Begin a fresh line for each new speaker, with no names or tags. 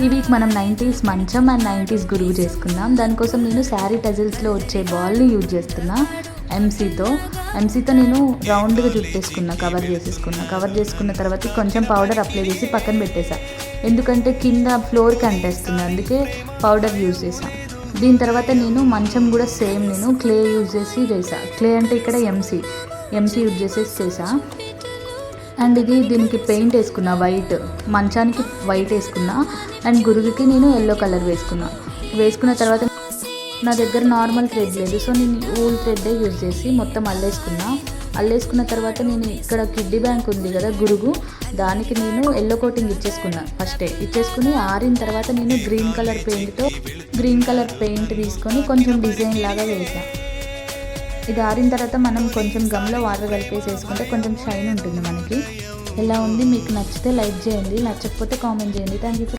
ఈ వీక్ మనం 90s మంచం అండ్ 90s గురువు చేసుకుందాం. దానికోసం నేను శారీ టజిల్స్లో వచ్చే బాల్ని యూజ్ చేస్తున్నా. ఎంసీతో నేను రౌండ్గా చుట్టేసుకున్నా, కవర్ చేసుకున్న తర్వాత కొంచెం పౌడర్ అప్లై చేసి పక్కన పెట్టేసా. ఎందుకంటే కింద ఫ్లోర్కి అంటేస్తుంది, అందుకే పౌడర్ యూజ్ చేసా. దీని తర్వాత నేను మంచం కూడా సేమ్ నేను క్లే యూజ్ చేసి చేసా. క్లే అంటే ఇక్కడ ఎంసీ యూజ్ చేసేసి చేసా. అండ్ దీనికి పెయింట్ వేసుకున్నా, మంచానికి వైట్ వేసుకున్నా అండ్ గురుగుకి నేను ఎల్లో కలర్ వేసుకున్న తర్వాత నా దగ్గర నార్మల్ థ్రెడ్ లేదు, సో నేను ఊల్ థ్రెడ్డే యూజ్ చేసి మొత్తం అల్లేసుకున్న తర్వాత నేను ఇక్కడ కిడ్డీ బ్యాంక్ ఉంది కదా గురుగు, దానికి నేను ఎల్లో కోటింగ్ ఇచ్చేసుకుని ఆరిన తర్వాత నేను గ్రీన్ కలర్ పెయింట్ తీసుకొని కొంచెం డిజైన్ లాగా వేసాను. ఇది ఆరిన తర్వాత మనం కొంచెం గమ్లో వాటర్ కలిపేసి వేసుకుంటే కొంచెం షైన్ ఉంటుంది మనకి. ఎలా ఉంది, మీకు నచ్చితే లైక్ చేయండి, నచ్చకపోతే కామెంట్ చేయండి. Thank you.